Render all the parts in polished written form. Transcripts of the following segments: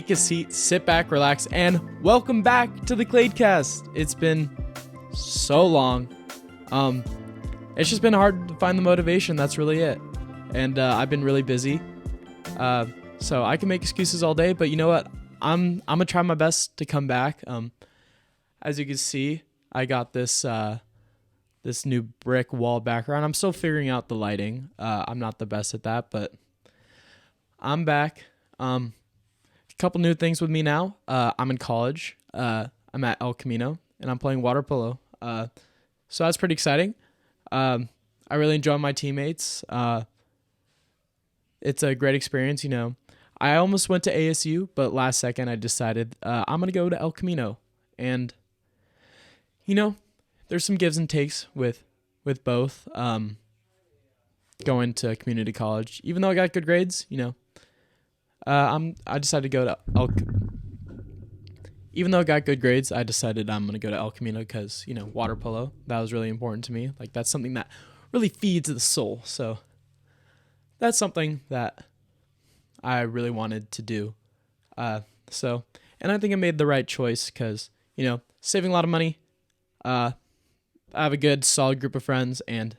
take a seat, sit back, relax, and welcome back to the Kladecast. It's been so long. It's just been hard to find the motivation. That's really it. And I've been really busy. So I can make excuses all day, but you know what? I'm gonna try my best to come back. As you can see, I got this this new brick wall background. I'm still figuring out the lighting. I'm not the best at that, but I'm back. A couple new things with me now. I'm in college. I'm at El Camino, and I'm playing water polo. So that's pretty exciting. I really enjoy my teammates. It's a great experience, you know. I almost went to ASU, but last second I decided I'm going to go to El Camino. And, you know, there's some gives and takes with both going to community college. Even though I got good grades, you know, I decided to go to even though I got good grades, I decided I'm going to go to El Camino because, you know, water polo, that was really important to me. Like, that's something that really feeds the soul. So that's something that I really wanted to do. And I think I made the right choice because, you know, saving a lot of money. I have a good, solid group of friends, and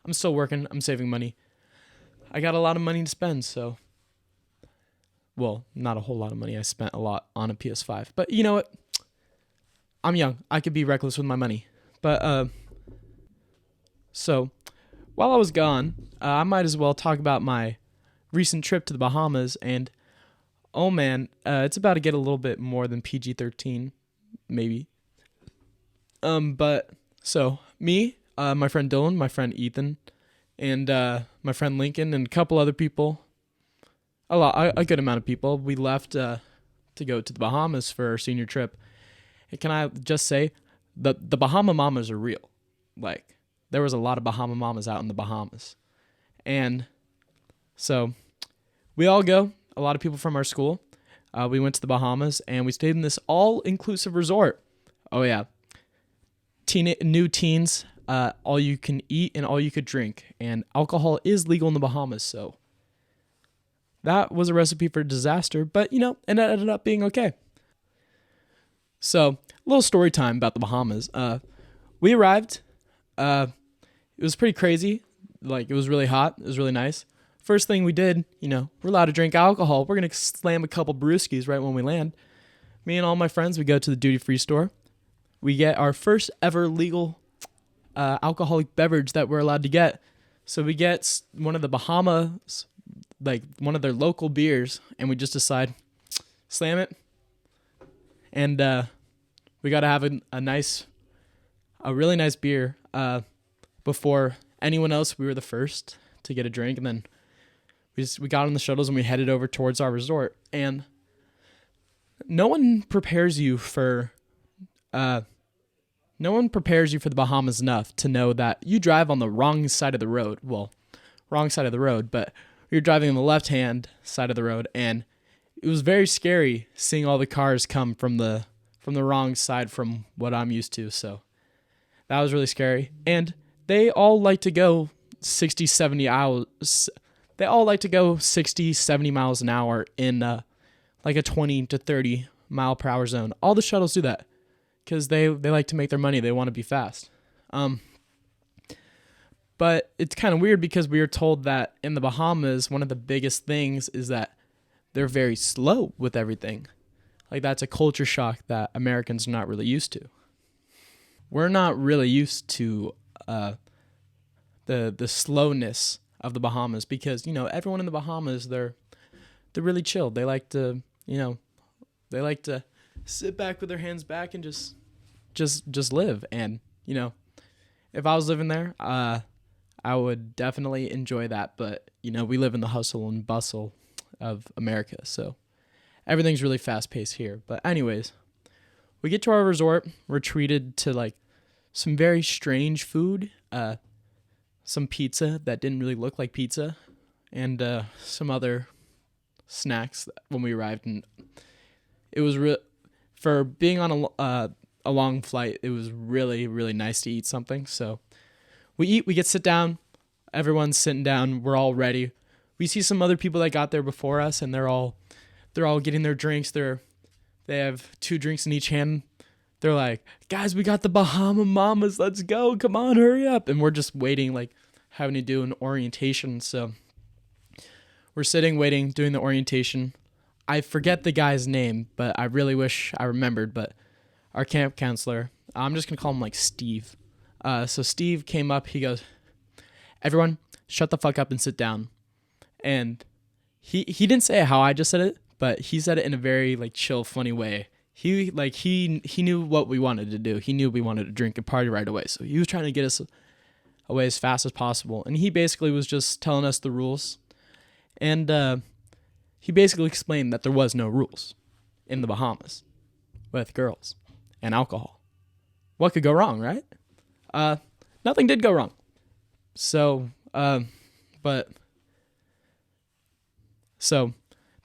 I'm still working. I'm saving money. I got a lot of money to spend, so... Well, not a whole lot of money. I spent a lot on a PS5. But you know what? I'm young. I could be reckless with my money. But, so, while I was gone, I might as well talk about my recent trip to the Bahamas. And, oh man, it's about to get a little bit more than PG-13, maybe. So, me, my friend Dylan, my friend Ethan, and my friend Lincoln, and a couple other people, a good amount of people, we left to go to the Bahamas for our senior trip. And can I just say, the Bahama mamas are real. Like, there was a lot of Bahama mamas out in the Bahamas. And so, we all go, a lot of people from our school. We went to the Bahamas, and we stayed in this all-inclusive resort. Oh, yeah. New teens, all you can eat and all you could drink. And alcohol is legal in the Bahamas, so... That was a recipe for disaster, but, you know, it ended up being okay. So, a little story time about the Bahamas. We arrived. It was pretty crazy. Like, it was really hot. It was really nice. First thing we did, you know, we're allowed to drink alcohol. We're going to slam a couple brewskis right when we land. Me and all my friends, we go to the duty-free store. We get our first ever legal alcoholic beverage that we're allowed to get. So we get one of the Bahamas... like one of their local beers, and we just decide, slam it. And we got to have a really nice beer before anyone else. We were the first to get a drink, and then we got on the shuttles and we headed over towards our resort. And no one prepares you for the Bahamas enough to know that you drive on the wrong side of the road. Well, wrong side of the road, but we were driving on the left-hand side of the road, and it was very scary seeing all the cars come from the wrong side from what I'm used to. So that was really scary. And they all like to go 60, 70 hours. They all like to go 60, 70 miles an hour in like a 20 to 30 mile per hour zone. All the shuttles do that because they like to make their money. They want to be fast. But it's kind of weird because we were told that in the Bahamas, one of the biggest things is that they're very slow with everything. Like, that's a culture shock that Americans are not really used to. We're not really used to the slowness of the Bahamas because, you know, everyone in the Bahamas, they're really chill. They like to, you know, sit back with their hands back and just live. And, you know, if I was living there, I would definitely enjoy that, but, you know, we live in the hustle and bustle of America, so everything's really fast-paced here. But anyways, we get to our resort. We're treated to, like, some very strange food, some pizza that didn't really look like pizza, and some other snacks when we arrived. And it was for being on a long flight, it was really, really nice to eat something, so... We get sit down, everyone's sitting down, we're all ready. We see some other people that got there before us, and they're all They're all getting their drinks. They have 2 drinks in each hand. They're like, guys, we got the Bahama Mamas. Let's go. Come on, hurry up. And we're just waiting, like having to do an orientation. So we're sitting, waiting, doing the orientation. I forget the guy's name, but I really wish I remembered. But our camp counselor, I'm just going to call him like Steve. So Steve came up. He goes, everyone, shut the fuck up and sit down. And he didn't say it how I just said it, but he said it in a very like chill, funny way. He knew what we wanted to do. He knew we wanted to drink and party right away. So he was trying to get us away as fast as possible. And he basically was just telling us the rules. And he basically explained that there was no rules in the Bahamas with girls and alcohol. What could go wrong, right? Nothing did go wrong. So the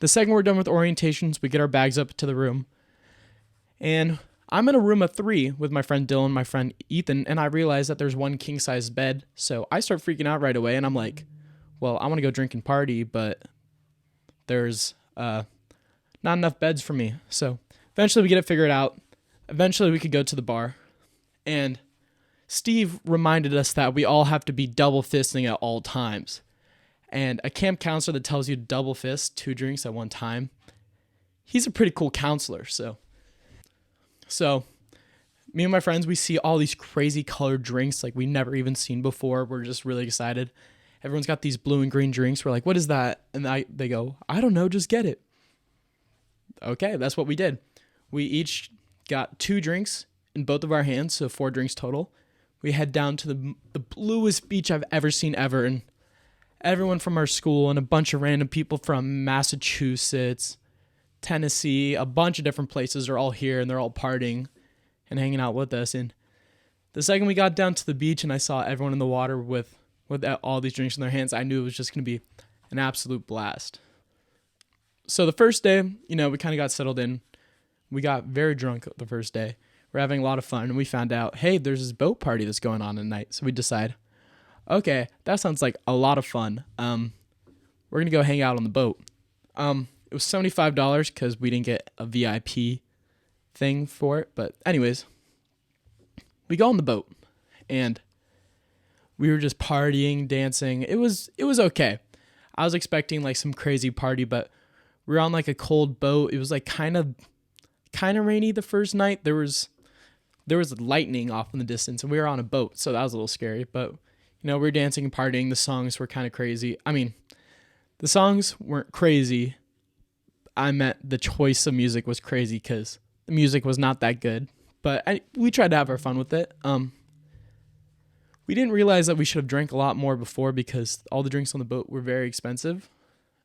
second we're done with orientations, we get our bags up to the room. And I'm in a room of 3 with my friend Dylan, my friend Ethan, and I realize that there's 1 king-size bed. So I start freaking out right away, and I'm like, well, I want to go drink and party, but there's not enough beds for me. So eventually we get it figured out. Eventually we could go to the bar. And Steve reminded us that we all have to be double fisting at all times. And a camp counselor that tells you to double fist 2 drinks at one time, he's a pretty cool counselor. So me and my friends, we see all these crazy colored drinks like we never even seen before. We're just really excited. Everyone's got these blue and green drinks. We're like, what is that? And they go, I don't know, just get it. Okay, that's what we did. We each got 2 drinks in both of our hands, so 4 drinks total. We head down to the bluest beach I've ever seen ever, and everyone from our school and a bunch of random people from Massachusetts, Tennessee, a bunch of different places are all here, and they're all partying and hanging out with us. And the second we got down to the beach and I saw everyone in the water with all these drinks in their hands, I knew it was just going to be an absolute blast. So the first day, we kind of got settled in. We got very drunk the first day. We're having a lot of fun, and we found out, hey, there's this boat party that's going on tonight. So we decide, okay, that sounds like a lot of fun. We're going to go hang out on the boat. It was $75 because we didn't get a VIP thing for it. But anyways, we go on the boat, and we were just partying, dancing. It was okay. I was expecting like some crazy party, but we were on like a cold boat. It was like kind of rainy the first night. There was lightning off in the distance, and we were on a boat, so that was a little scary. But we were dancing and partying. The songs were kind of crazy. I mean, the songs weren't crazy. I meant the choice of music was crazy because the music was not that good. But we tried to have our fun with it. We didn't realize that we should have drank a lot more before because all the drinks on the boat were very expensive.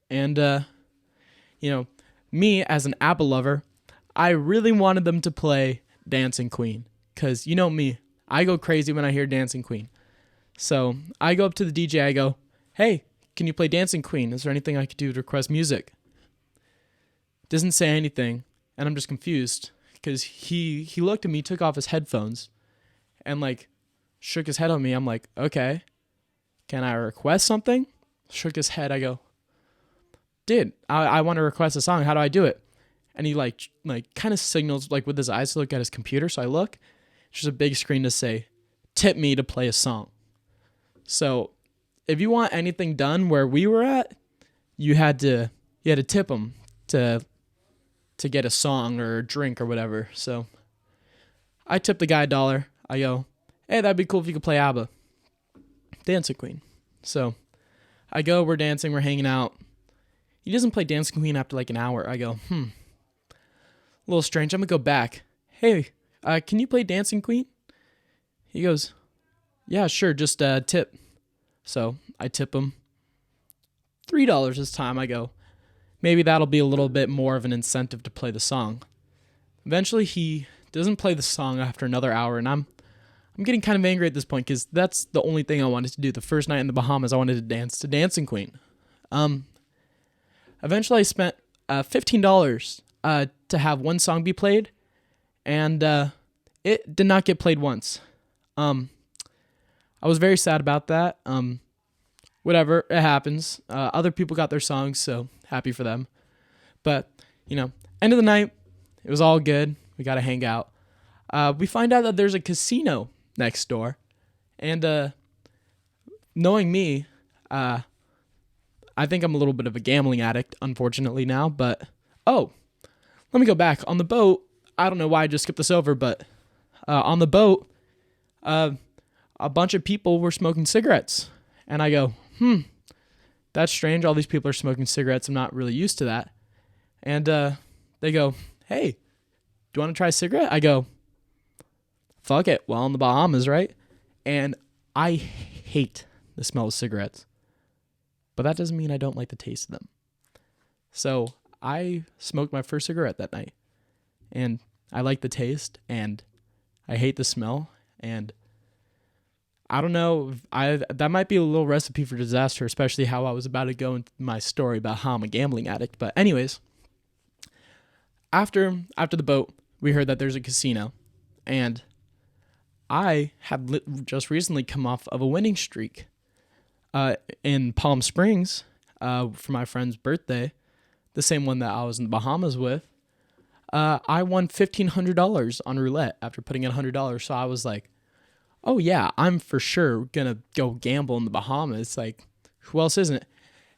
And, me as an ABBA lover, I really wanted them to play Dancing Queen. Because you know me, I go crazy when I hear Dancing Queen. So I go up to the DJ, I go, hey, can you play Dancing Queen? Is there anything I could do to request music? Doesn't say anything, and I'm just confused. Because he looked at me, took off his headphones, and like shook his head on me. I'm like, okay, can I request something? Shook his head. I go, dude, I want to request a song. How do I do it? And he like kind of signals like with his eyes to look at his computer. So I look, it's just a big screen to say, tip me to play a song. So if you want anything done where we were at, you had to tip him to get a song or a drink or whatever. So I tipped the guy $1. I go, hey, that'd be cool if you could play ABBA. Dancing Queen. So I go, we're dancing, we're hanging out. He doesn't play Dancing Queen after like an hour. I go, a little strange. I'm going to go back. Hey, can you play Dancing Queen? He goes, yeah, sure, just tip. So I tip him $3 this time. I go, maybe that'll be a little bit more of an incentive to play the song. Eventually, he doesn't play the song after another hour, and I'm getting kind of angry at this point because that's the only thing I wanted to do. The first night in the Bahamas, I wanted to dance to Dancing Queen. Eventually, I spent $15 to have one song be played, and it did not get played once. I was very sad about that. Whatever, it happens. Other people got their songs, so happy for them. But End of the night, it was all good. We got to hang out. We find out that there's a casino next door. And knowing me, I think I'm a little bit of a gambling addict, unfortunately now. But, let me go back. On the boat, I don't know why I just skipped this over, but on the boat, a bunch of people were smoking cigarettes. And I go, that's strange. All these people are smoking cigarettes. I'm not really used to that. And they go, hey, do you want to try a cigarette? I go, fuck it. Well, in the Bahamas, right? And I hate the smell of cigarettes. But that doesn't mean I don't like the taste of them. So I smoked my first cigarette that night. And I like the taste, and I hate the smell, and I don't know. That might be a little recipe for disaster, especially how I was about to go into my story about how I'm a gambling addict. But anyways, after the boat, we heard that there's a casino, and I had just recently come off of a winning streak in Palm Springs for my friend's birthday, the same one that I was in the Bahamas with. I won $1,500 on roulette after putting in $100. So I was like, oh yeah, I'm for sure gonna go gamble in the Bahamas. Like, who else isn't it?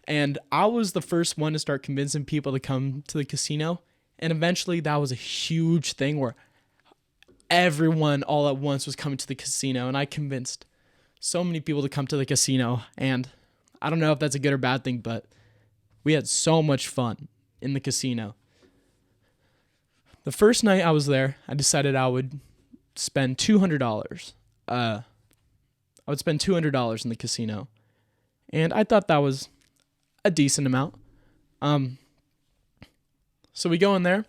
And I was the first one to start convincing people to come to the casino. And eventually that was a huge thing where everyone all at once was coming to the casino. And I convinced so many people to come to the casino. And I don't know if that's a good or bad thing, but we had so much fun in the casino. The first night I was there, I decided I would spend $200. I would spend $200 in the casino. And I thought that was a decent amount. So we go in there.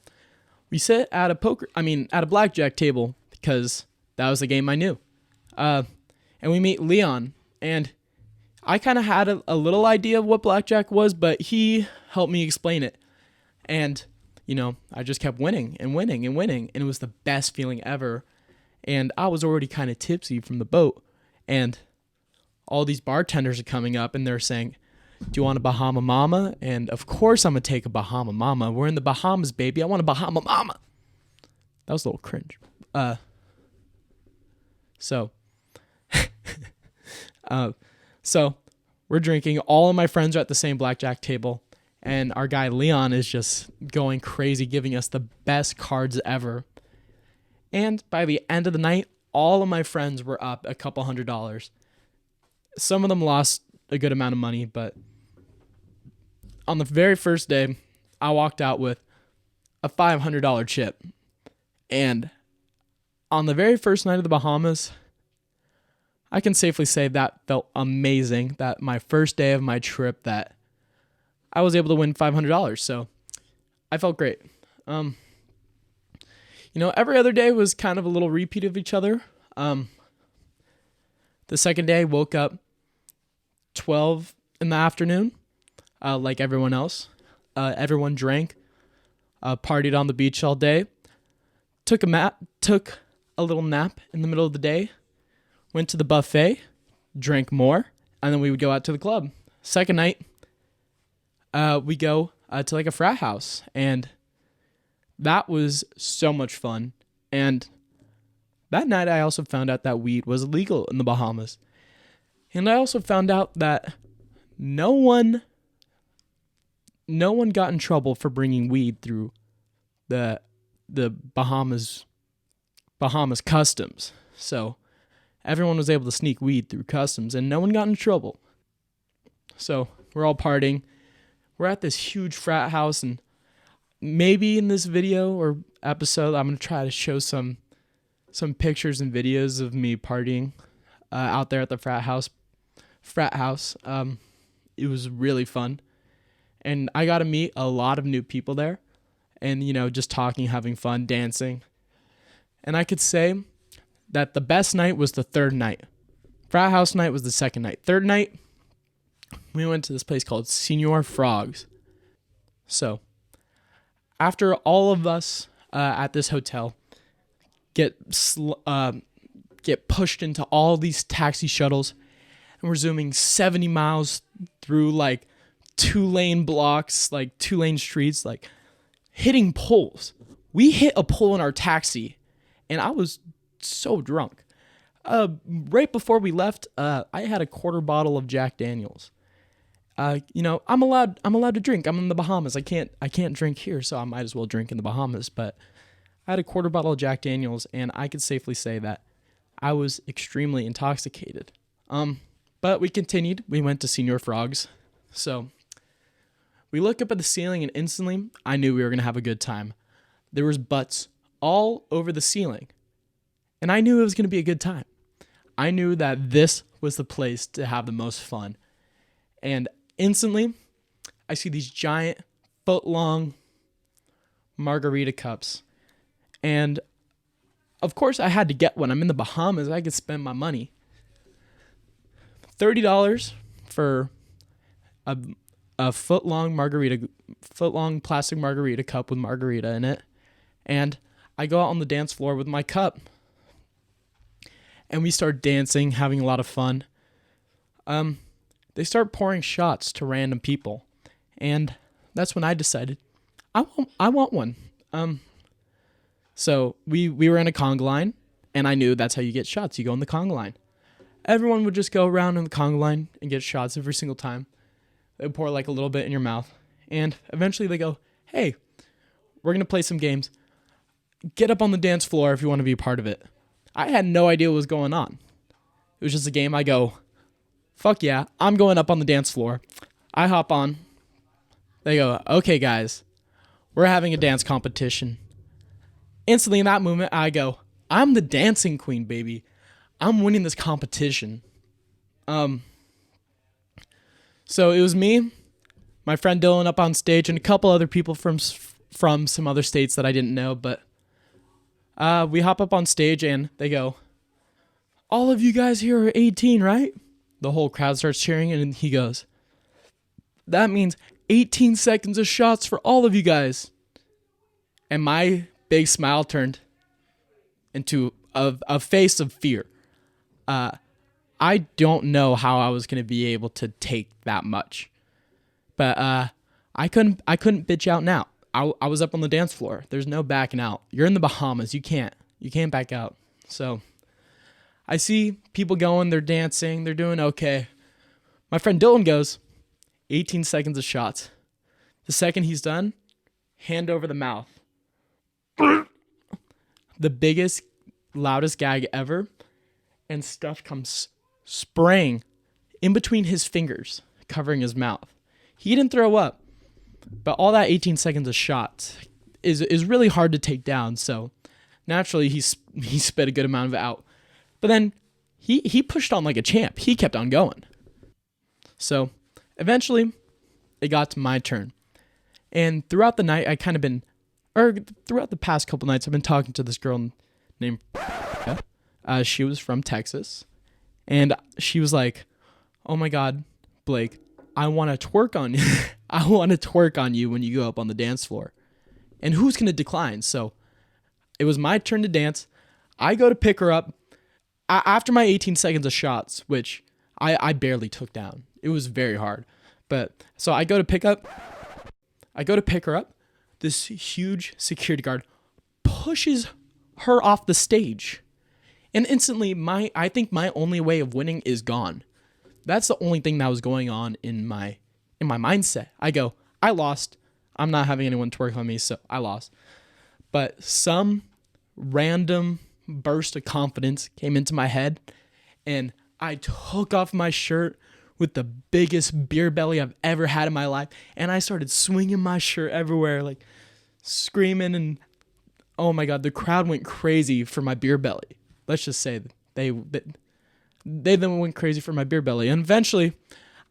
We sit at a blackjack table because that was the game I knew. And we meet Leon. And I kind of had a little idea of what blackjack was, but he helped me explain it. And, I just kept winning and winning and winning. And it was the best feeling ever. And I was already kind of tipsy from the boat. And all these bartenders are coming up and they're saying, do you want a Bahama Mama? And of course I'm going to take a Bahama Mama. We're in the Bahamas, baby. I want a Bahama Mama. That was a little cringe. So we're drinking. All of my friends are at the same blackjack table. And our guy Leon is just going crazy, giving us the best cards ever. And by the end of the night, all of my friends were up a couple $100. Some of them lost a good amount of money, but on the very first day, I walked out with a $500 chip. And on the very first night of the Bahamas, I can safely say that felt amazing. That my first day of my trip, that I was able to win $500. So I felt great. Every other day was kind of a little repeat of each other. The second day, I woke up 12 in the afternoon, like everyone else. Everyone drank, partied on the beach all day, took a little nap in the middle of the day, went to the buffet, drank more, and then we would go out to the club. Second night, we go to like a frat house, and that was so much fun. And that night I also found out that weed was illegal in the Bahamas. And I also found out that no one got in trouble for bringing weed through the Bahamas customs. So everyone was able to sneak weed through customs and no one got in trouble. So we're all partying. We're at this huge frat house, and maybe in this video or episode, I'm going to try to show some pictures and videos of me partying out there at the frat house. It was really fun. And I got to meet a lot of new people there and, just talking, having fun, dancing. And I could say that the best night was the third night. Frat house night was the second night. Third night, we went to this place called Senor Frogs. So after all of us at this hotel get pushed into all these taxi shuttles, and we're zooming 70 miles through like 2-lane blocks, like 2-lane streets, like hitting poles. We hit a pole in our taxi, and I was so drunk. Right before we left, I had a quarter bottle of Jack Daniels. I'm allowed to drink. I'm in the Bahamas. I can't drink here, so I might as well drink in the Bahamas. But I had a quarter bottle of Jack Daniels, and I could safely say that I was extremely intoxicated. But we continued. We went to Senior Frogs. So we look up at the ceiling, and instantly I knew we were going to have a good time. There was butts all over the ceiling, and I knew it was going to be a good time. I knew that this was the place to have the most fun. And instantly, I see these giant, foot-long margarita cups. And, of course, I had to get one. I'm in the Bahamas. I could spend my money. $30 for a foot-long plastic margarita cup with margarita in it. And I go out on the dance floor with my cup. And we start dancing, having a lot of fun. They start pouring shots to random people. And that's when I decided, I want one. So we were in a conga line, and I knew that's how you get shots. You go in the conga line. Everyone would just go around in the conga line and get shots every single time. They would pour like a little bit in your mouth. And eventually they go, hey, we're going to play some games. Get up on the dance floor if you want to be a part of it. I had no idea what was going on. It was just a game. I go, fuck yeah, I'm going up on the dance floor. I hop on. They go, okay, guys, we're having a dance competition. Instantly in that moment, I go, I'm the dancing queen, baby. I'm winning this competition. So it was me, my friend Dylan up on stage, and a couple other people from some other states that I didn't know, but we hop up on stage and they go, all of you guys here are 18, right? The whole crowd starts cheering, and he goes, that means 18 seconds of shots for all of you guys. And my big smile turned into a face of fear. I don't know how I was going to be able to take that much. But I couldn't bitch out now. I was up on the dance floor. There's no backing out. You're in the Bahamas. You can't back out. So I see people going, they're dancing, they're doing okay. My friend Dylan goes, 18 seconds of shots. The second he's done, hand over the mouth. The biggest, loudest gag ever, and stuff comes spraying in between his fingers, covering his mouth. He didn't throw up, but all that 18 seconds of shots is really hard to take down, so naturally he spit a good amount of it out. But then he pushed on like a champ. He kept on going. So eventually it got to my turn. And throughout the night, throughout the past couple nights, I've been talking to this girl named she was from Texas. And she was like, oh my God, Blake, I want to twerk on you. I want to twerk on you when you go up on the dance floor. And who's going to decline? So it was my turn to dance. I go to pick her up. After my 18 seconds of shots, which I barely took down. It was very hard. But so I go to pick her up. This huge security guard pushes her off the stage. And instantly I think my only way of winning is gone. That's the only thing that was going on in my mindset. I go, I lost. I'm not having anyone twerk on me, so I lost. But some random burst of confidence came into my head, and I took off my shirt with the biggest beer belly I've ever had in my life, and I started swinging my shirt everywhere, like screaming, and oh my God, the crowd went crazy for my beer belly. Let's just say they then went crazy for my beer belly, and eventually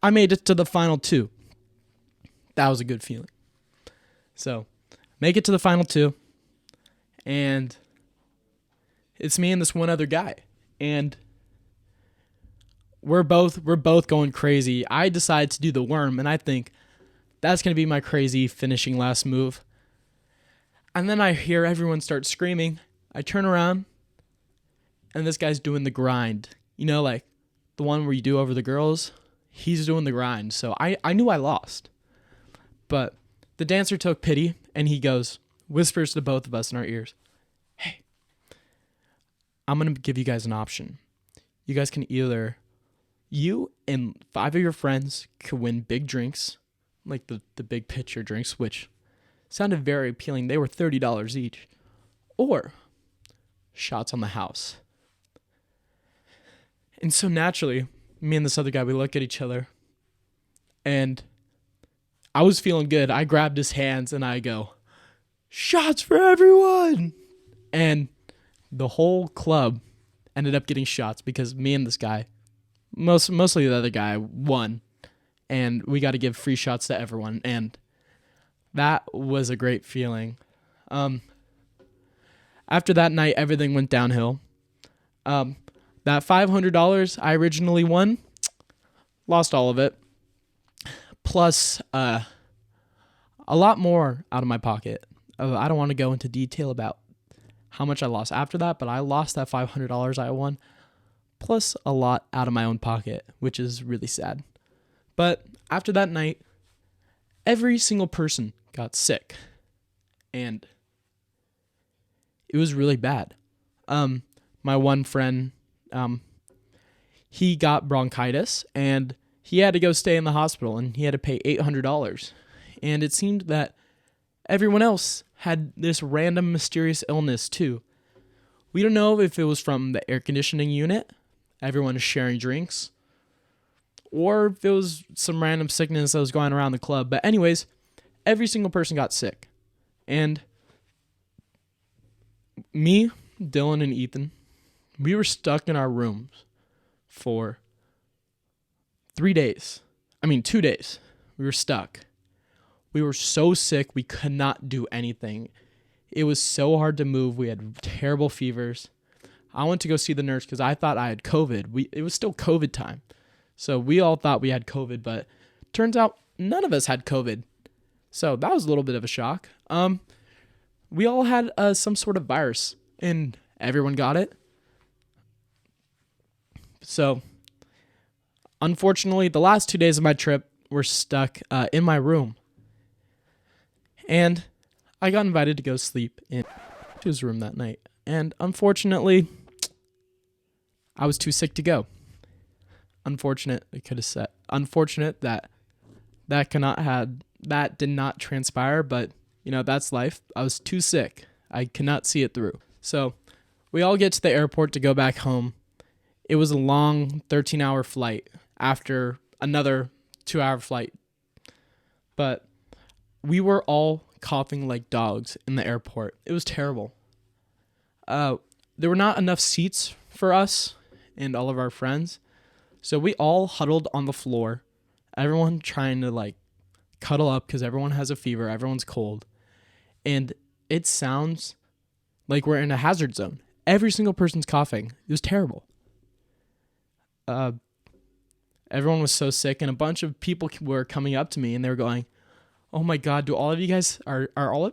I made it to the final two. That was a good feeling. So make it to the final two, and it's me and this one other guy, and we're both going crazy. I decide to do the worm, and I think that's going to be my crazy finishing last move. And then I hear everyone start screaming. I turn around, and this guy's doing the grind. You know, like the one where you do over the girls? He's doing the grind. So I knew I lost. But the dancer took pity, and he goes, whispers to both of us in our ears, "Hey, I'm going to give you guys an option. You guys can either, you and 5 of your friends could win big drinks, like the big pitcher drinks, which sounded very appealing. They were $30 each. Or shots on the house." And so naturally, me and this other guy, we look at each other, and I was feeling good. I grabbed his hands and I go, "Shots for everyone!" And the whole club ended up getting shots because me and this guy, mostly the other guy, won. And we got to give free shots to everyone. And that was a great feeling. After that night, everything went downhill. That $500 I originally won, lost all of it. Plus, a lot more out of my pocket. I don't want to go into detail about how much I lost after that, but I lost that $500 I won, plus a lot out of my own pocket, which is really sad. But after that night, every single person got sick, and it was really bad. My one friend, he got bronchitis, and he had to go stay in the hospital, and he had to pay $800. And it seemed that everyone else had this random mysterious illness too. We don't know if it was from the air conditioning unit, everyone is sharing drinks, or if it was some random sickness that was going around the club. But anyways, every single person got sick. And me, Dylan, and Ethan, we were stuck in our rooms for 2 days. We were stuck. We were so sick, we could not do anything. It was so hard to move. We had terrible fevers. I went to go see the nurse because I thought I had COVID. It was still COVID time. So we all thought we had COVID, but turns out none of us had COVID. So that was a little bit of a shock. We all had some sort of virus, and everyone got it. So unfortunately, the last 2 days of my trip were stuck in my room. And I got invited to go sleep in his room that night. And unfortunately, I was too sick to go. Unfortunate that did not transpire, but that's life. I was too sick. I cannot see it through. So we all get to the airport to go back home. It was a long 13-hour flight after another 2-hour flight. But we were all coughing like dogs in the airport. It was terrible. There were not enough seats for us and all of our friends. So we all huddled on the floor. Everyone trying to cuddle up because everyone has a fever. Everyone's cold. And it sounds like we're in a hazard zone. Every single person's coughing. It was terrible. Everyone was so sick, and a bunch of people were coming up to me and they were going, "Oh my God, are all of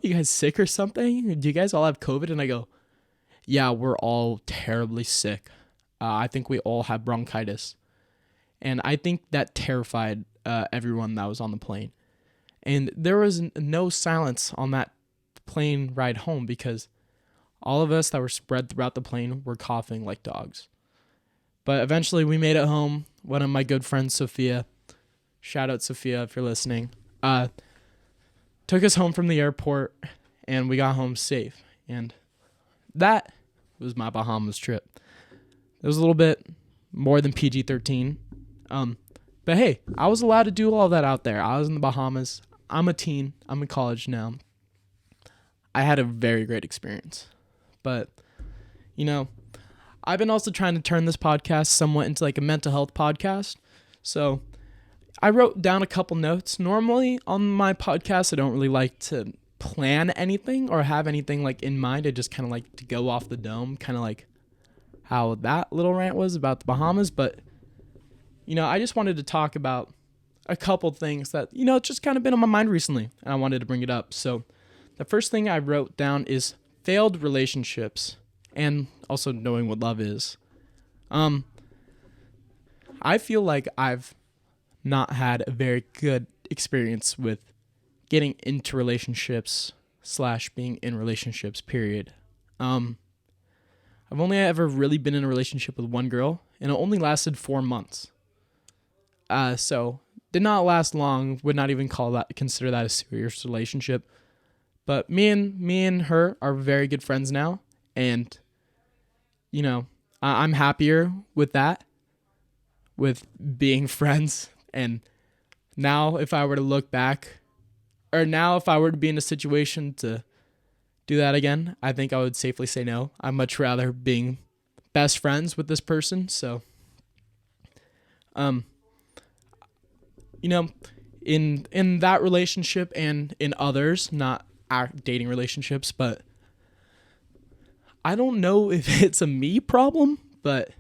you guys sick or something? Do you guys all have COVID?" And I go, "Yeah, we're all terribly sick. I think we all have bronchitis." And I think that terrified everyone that was on the plane. And there was no silence on that plane ride home because all of us that were spread throughout the plane were coughing like dogs. But eventually we made it home. One of my good friends, Sophia, shout out Sophia if you're listening, took us home from the airport, and we got home safe. And that was my Bahamas trip. It was a little bit more than PG-13. But hey, I was allowed to do all that out there. I was in the Bahamas. I'm a teen. I'm in college now. I had a very great experience. But, I've been also trying to turn this podcast somewhat into a mental health podcast. So I wrote down a couple notes. Normally on my podcast, I don't really like to plan anything or have anything in mind. I just kind of like to go off the dome, kind of like how that little rant was about the Bahamas. But, I just wanted to talk about a couple things that, it's just kind of been on my mind recently, and I wanted to bring it up. So the first thing I wrote down is failed relationships and also knowing what love is. I feel like I've not had a very good experience with getting into relationships slash being in relationships, period. I've only ever really been in a relationship with one girl, and it only lasted 4 months. So did not last long. Would not even consider that a serious relationship. But me and her are very good friends now, and I'm happier with that, with being friends. And now, if I were to look back, or now if I were to be in a situation to do that again, I think I would safely say no. I'd much rather being best friends with this person. So, in that relationship and in others, not dating relationships, but I don't know if it's a me problem, but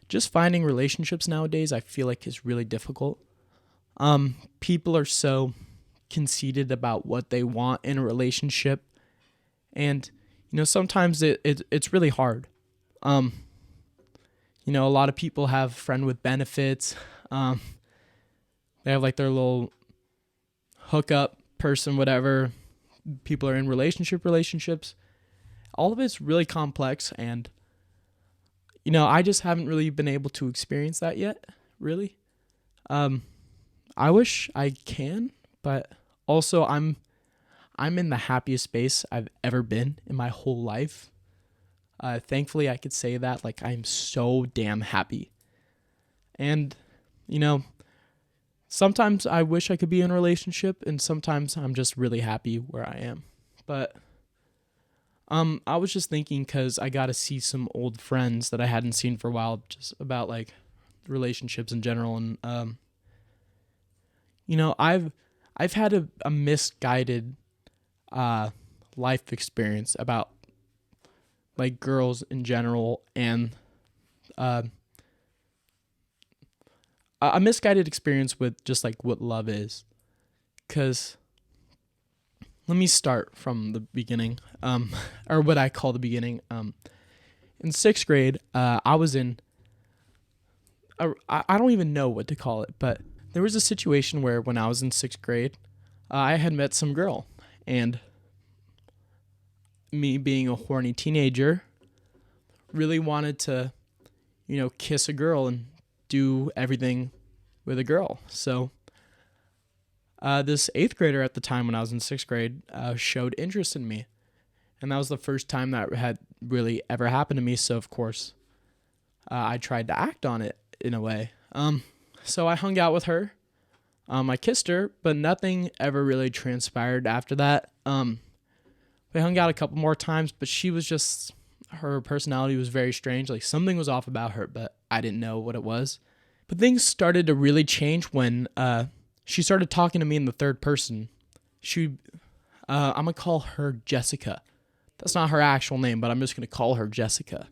just finding relationships nowadays, I feel like is really difficult. People are so conceited about what they want in a relationship, and sometimes it's really hard. A lot of people have friend with benefits. They have like their little hookup person, whatever. People are in relationships. All of it's really complex, and I just haven't really been able to experience that yet, really. I wish I can, but also I'm in the happiest space I've ever been in my whole life. Thankfully, I could say that, like, I'm so damn happy. And, sometimes I wish I could be in a relationship, and sometimes I'm just really happy where I am. But I was just thinking, because I got to see some old friends that I hadn't seen for a while, just about like relationships in general. And I've had a misguided life experience about like girls in general, and a misguided experience with just like what love is. Because let me start from the beginning, or what I call the beginning. In 6th grade, I was in, I don't even know what to call it, but there was a situation where when I was in 6th grade, I had met some girl, and me being a horny teenager, really wanted to, kiss a girl and do everything with a girl. So this 8th grader at the time when I was in 6th grade showed interest in me. And that was the first time that had really ever happened to me. So, of course, I tried to act on it in a way. So I hung out with her. I kissed her, but nothing ever really transpired after that. We hung out a couple more times, but her personality was very strange. Like, something was off about her, but I didn't know what it was. But things started to really change when she started talking to me in the third person. I'm going to call her Jessica. That's not her actual name, but I'm just going to call her Jessica.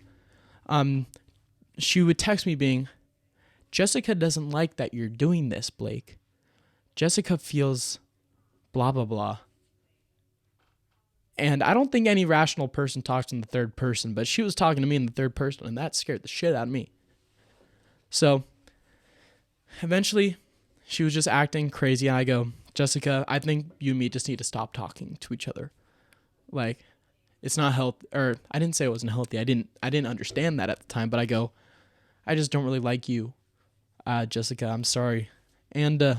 She would text me being, Jessica doesn't like that you're doing this, Blake. Jessica feels blah, blah, blah. And I don't think any rational person talks in the third person, but she was talking to me in the third person, and that scared the shit out of me. So eventually, she was just acting crazy, and I go, Jessica, I think you and me just need to stop talking to each other. Like, it's not healthy, or I didn't say it wasn't healthy. I didn't understand that at the time, but I go, I just don't really like you, Jessica. I'm sorry. And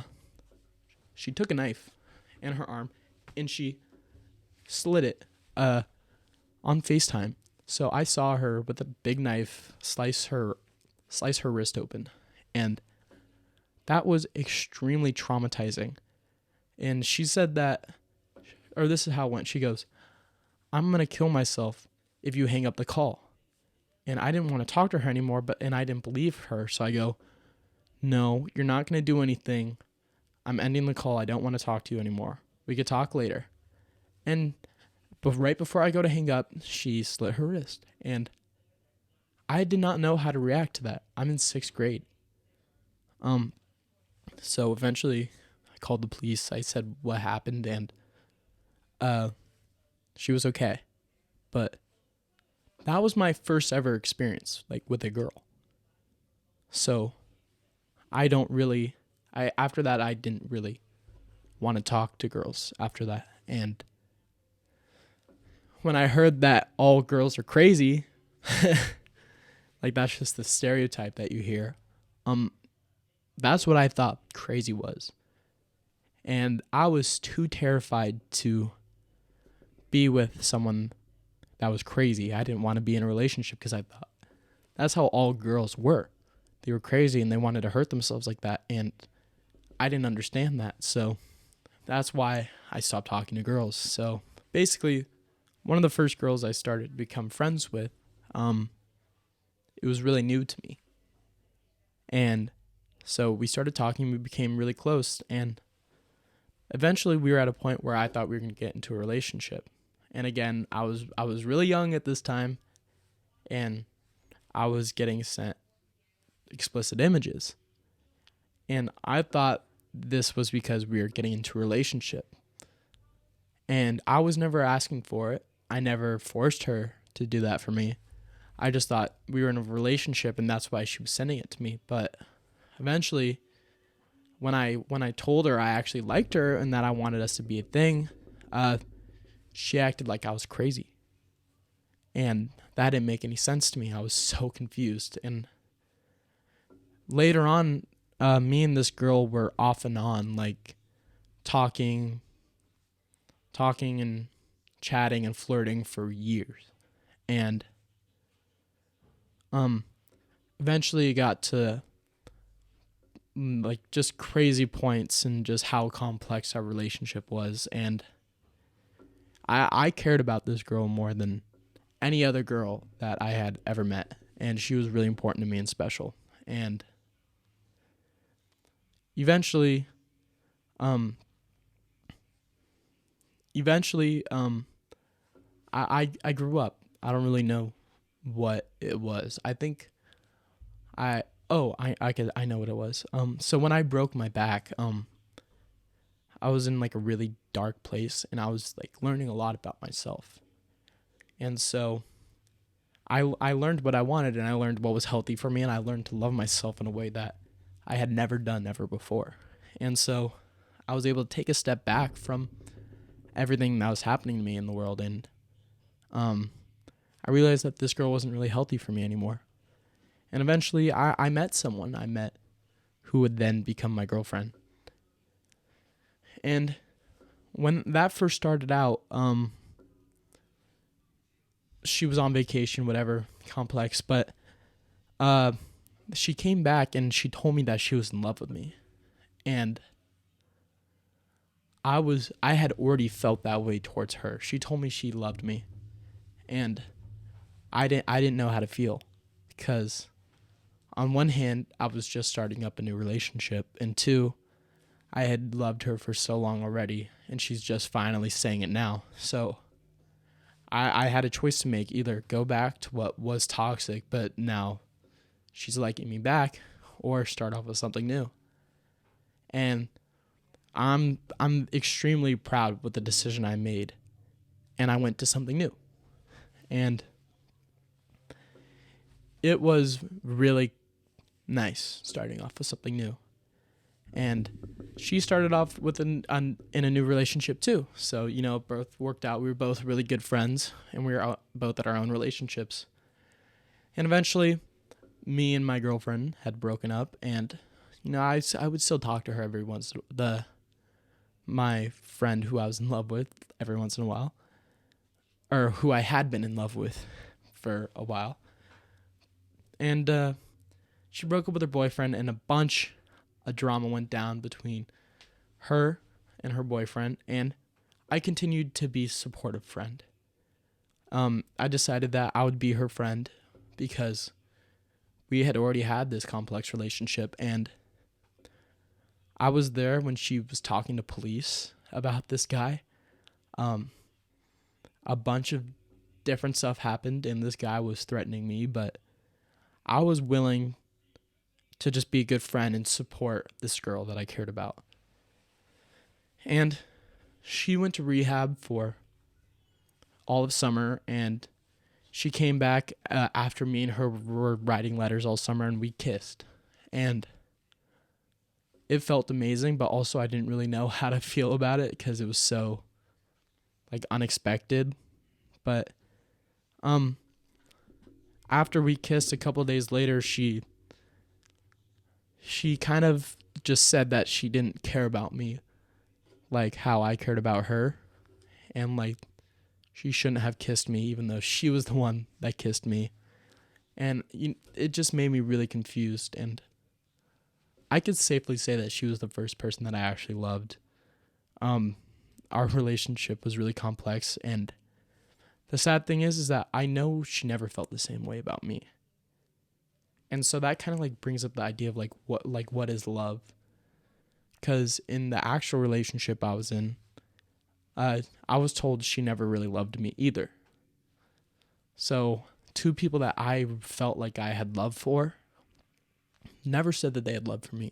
she took a knife in her arm, and she slit it on FaceTime. So I saw her with a big knife slice her wrist open, and that was extremely traumatizing. And she said that, or this is how it went. She goes, I'm going to kill myself if you hang up the call. And I didn't want to talk to her anymore, and I didn't believe her. So I go, no, you're not going to do anything. I'm ending the call. I don't want to talk to you anymore. We could talk later. But right before I go to hang up, she slit her wrist. And I did not know how to react to that. I'm in 6th grade. So eventually I called the police. I said what happened, and she was okay. But that was my first ever experience, like, with a girl. So after that, I didn't really want to talk to girls after that. And when I heard that all girls are crazy, like that's just the stereotype that you hear. That's what I thought crazy was. And I was too terrified to be with someone that was crazy. I didn't want to be in a relationship because I thought that's how all girls were. They were crazy and they wanted to hurt themselves like that. And I didn't understand that. So that's why I stopped talking to girls. So basically, one of the first girls I started to become friends with, it was really new to me. And so we started talking, we became really close, and eventually we were at a point where I thought we were going to get into a relationship. And again, I was really young at this time, and I was getting sent explicit images. And I thought this was because we were getting into a relationship. And I was never asking for it. I never forced her to do that for me. I just thought we were in a relationship and that's why she was sending it to me. But eventually, when I told her I actually liked her and that I wanted us to be a thing, she acted like I was crazy. And that didn't make any sense to me. I was so confused. And later on, me and this girl were off and on, like talking and chatting and flirting for years. And eventually it got to like just crazy points and just how complex our relationship was. And I cared about this girl more than any other girl that I had ever met. And she was really important to me and special. And eventually, I grew up. I don't really know what it was. I think I know what it was. So when I broke my back, I was in like a really dark place and I was like learning a lot about myself. And so I learned what I wanted and I learned what was healthy for me and I learned to love myself in a way that I had never done ever before. And so I was able to take a step back from everything that was happening to me in the world, and I realized that this girl wasn't really healthy for me anymore. And eventually I met someone who would then become my girlfriend. And when that first started out, she was on vacation, whatever, complex, but she came back and she told me that she was in love with me. And I had already felt that way towards her. She told me she loved me. And I didn't know how to feel, because on one hand, I was just starting up a new relationship, and two, I had loved her for so long already, and she's just finally saying it now. So I had a choice to make: either go back to what was toxic, but now she's liking me back, or start off with something new. And I'm extremely proud with the decision I made, and I went to something new. And it was really nice starting off with something new. And she started off with in a new relationship too. So, both worked out. We were both really good friends, and we were both at our own relationships. And eventually, me and my girlfriend had broken up, and I would still talk to her every once my friend who I was in love with every once in a while, or who I had been in love with for a while. And she broke up with her boyfriend, and a bunch of drama went down between her and her boyfriend, and I continued to be a supportive friend. I decided that I would be her friend because we had already had this complex relationship, and I was there when she was talking to police about this guy. A bunch of different stuff happened, and this guy was threatening me, but I was willing to just be a good friend and support this girl that I cared about. And she went to rehab for all of summer, and she came back after me and her were writing letters all summer, and we kissed. And it felt amazing, but also I didn't really know how to feel about it because it was so unexpected. But after we kissed a couple of days later, she kind of just said that she didn't care about me like how I cared about her, and like she shouldn't have kissed me even though she was the one that kissed me. And it just made me really confused, and I could safely say that she was the first person that I actually loved. Our relationship was really complex, and the sad thing is that I know she never felt the same way about me. And so that kind of like brings up the idea of what is love? Because in the actual relationship I was in, I was told she never really loved me either. So two people that I felt like I had love for never said that they had love for me.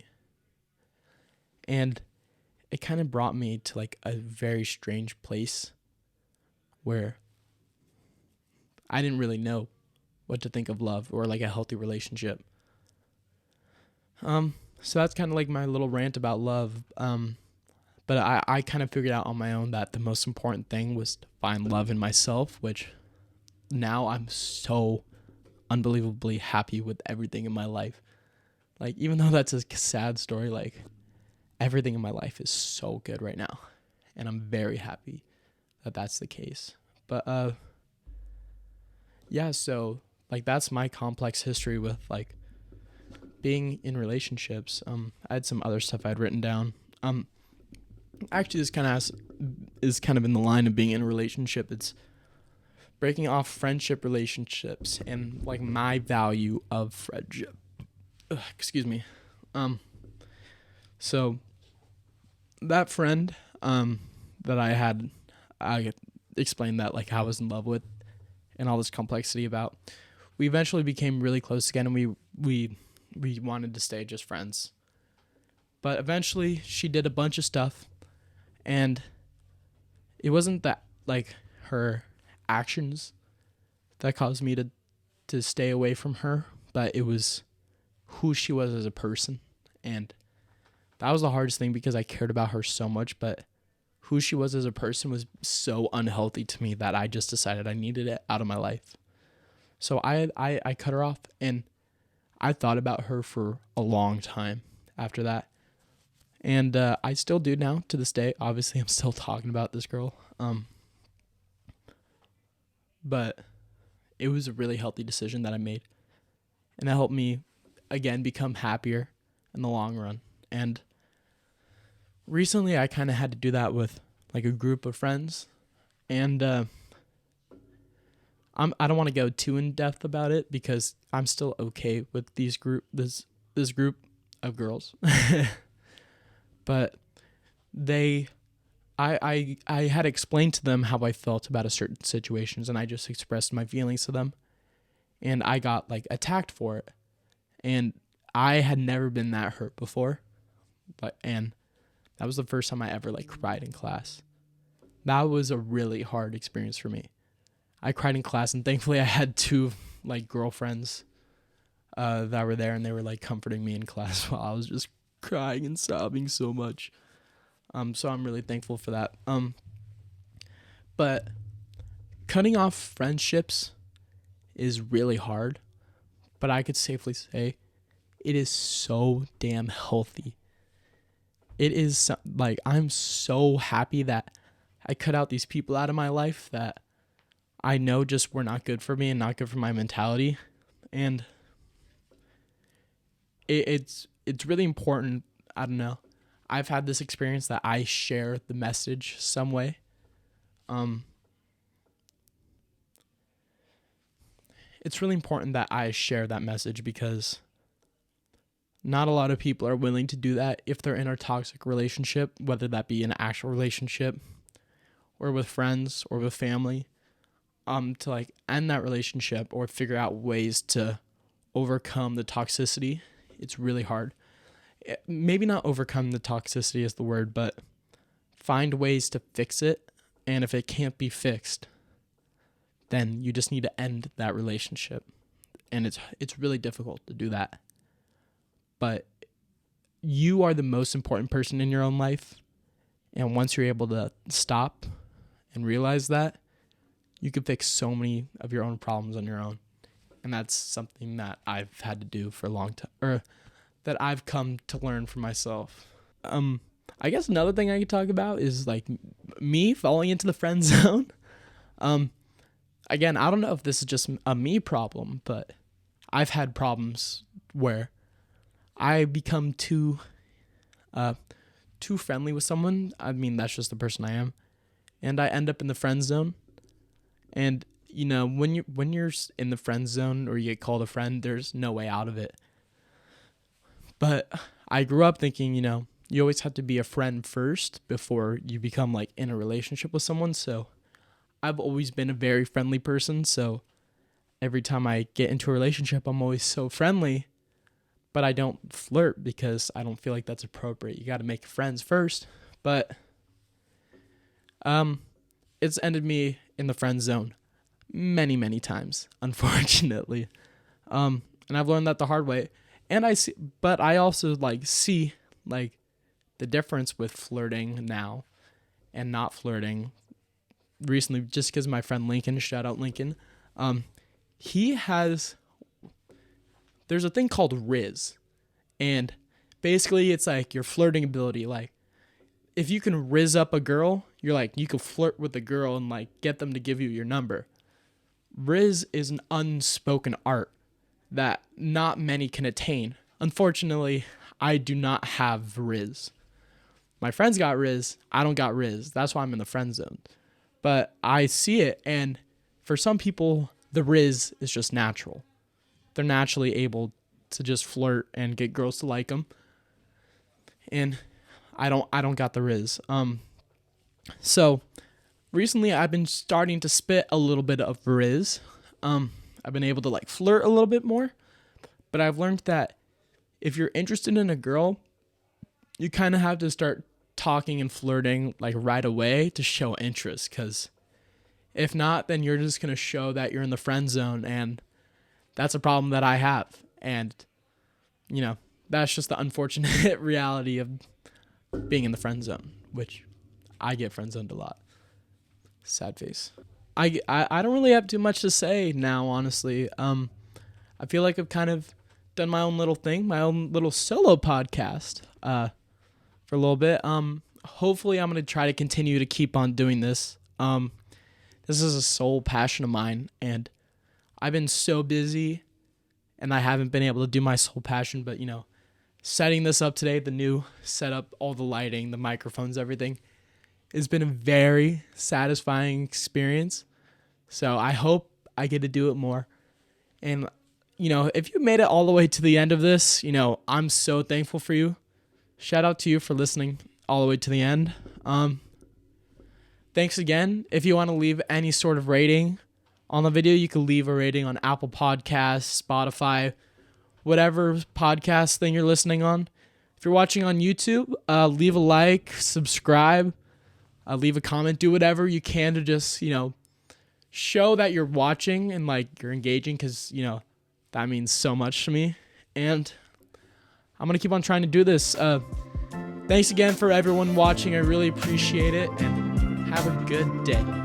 And it kind of brought me to like a very strange place where I didn't really know what to think of love or like a healthy relationship. So that's kind of like my little rant about love. But I kind of figured out on my own that the most important thing was to find love in myself, which now I'm so unbelievably happy with everything in my life. Like, even though that's a sad story, like everything in my life is so good right now. And I'm very happy that that's the case. But, yeah, so like that's my complex history with like being in relationships. I had some other stuff I'd written down. Actually, this kind of is kind of in the line of being in a relationship. It's breaking off friendship relationships and like my value of friendship. Excuse me. So that friend that I had, I explained that like I was in love with and all this complexity about. We eventually became really close again, and we wanted to stay just friends. But eventually she did a bunch of stuff, and it wasn't that like her actions that caused me to stay away from her, but it was who she was as a person. And that was the hardest thing because I cared about her so much, but who she was as a person was so unhealthy to me that I just decided I needed it out of my life. So I cut her off, and I thought about her for a long time after that. And I still do now to this day. Obviously, I'm still talking about this girl. But it was a really healthy decision that I made. And that helped me, again, become happier in the long run. And recently, I kind of had to do that with like a group of friends. And I don't want to go too in depth about it because I'm still okay with this group of girls. But I had explained to them how I felt about a certain situations, and I just expressed my feelings to them, and I got like attacked for it. And I had never been that hurt before, and that was the first time I ever like cried in class. That was a really hard experience for me. I cried in class, and thankfully I had two like girlfriends that were there, and they were like comforting me in class while I was just crying and sobbing so much. So I'm really thankful for that. But cutting off friendships is really hard, but I could safely say it is so damn healthy. It is like, I'm so happy that I cut out these people out of my life that I know just were not good for me and not good for my mentality. And it's really important. I don't know. I've had this experience that I share the message some way. It's really important that I share that message because not a lot of people are willing to do that if they're in a toxic relationship, whether that be an actual relationship or with friends or with family, to like end that relationship or figure out ways to overcome the toxicity. It's really hard. Maybe not overcome the toxicity is the word, but find ways to fix it. And if it can't be fixed, then you just need to end that relationship. And it's really difficult to do that. But you are the most important person in your own life. And once you're able to stop and realize that, you can fix so many of your own problems on your own. And that's something that I've had to do for a long time, or that I've come to learn for myself. I guess another thing I could talk about is like me falling into the friend zone. Again, I don't know if this is just a me problem, but I've had problems where I become too friendly with someone. I mean, that's just the person I am, and I end up in the friend zone. And you know, when you're in the friend zone or you get called a friend, there's no way out of it. But I grew up thinking, you know, you always have to be a friend first before you become like in a relationship with someone. So I've always been a very friendly person. So every time I get into a relationship, I'm always so friendly, but I don't flirt because I don't feel like that's appropriate. You got to make friends first. But it's ended me in the friend zone many, many times, unfortunately. And I've learned that the hard way. And I also see the difference with flirting now and not flirting recently, just because my friend Lincoln, shout out Lincoln, there's a thing called Riz, and basically it's like your flirting ability. Like if you can riz up a girl, you can flirt with a girl and like get them to give you your number. Riz is an unspoken art that not many can attain. Unfortunately, I do not have Riz. My friends got Riz. I don't got Riz. That's why I'm in the friend zone. But I see it, and for some people, the Riz is just natural. They're naturally able to just flirt and get girls to like them. And I don't got the Riz. So recently I've been starting to spit a little bit of Riz. I've been able to like flirt a little bit more, but I've learned that if you're interested in a girl, you kind of have to start talking and flirting like right away to show interest, because if not, then you're just going to show that you're in the friend zone, and that's a problem that I have. And you know, that's just the unfortunate reality of being in the friend zone, which I get friend zoned a lot. Sad face. I don't really have too much to say now, honestly. I feel like I've kind of done my own little thing, my own little solo podcast for a little bit. Hopefully I'm going to try to continue to keep on doing this. This is a sole passion of mine, and I've been so busy and I haven't been able to do my sole passion, but you know, setting this up today, the new setup, all the lighting, the microphones, everything, it's been a very satisfying experience. So I hope I get to do it more. And, you know, if you made it all the way to the end of this, you know, I'm so thankful for you. Shout out to you for listening all the way to the end. Thanks again. If you want to leave any sort of rating on the video, you can leave a rating on Apple Podcasts, Spotify, whatever podcast thing you're listening on. If you're watching on YouTube, leave a like, subscribe, leave a comment, do whatever you can to just, you know, show that you're watching and like you're engaging, because, you know, that means so much to me. And I'm going to keep on trying to do this. Thanks again for everyone watching. I really appreciate it, and have a good day.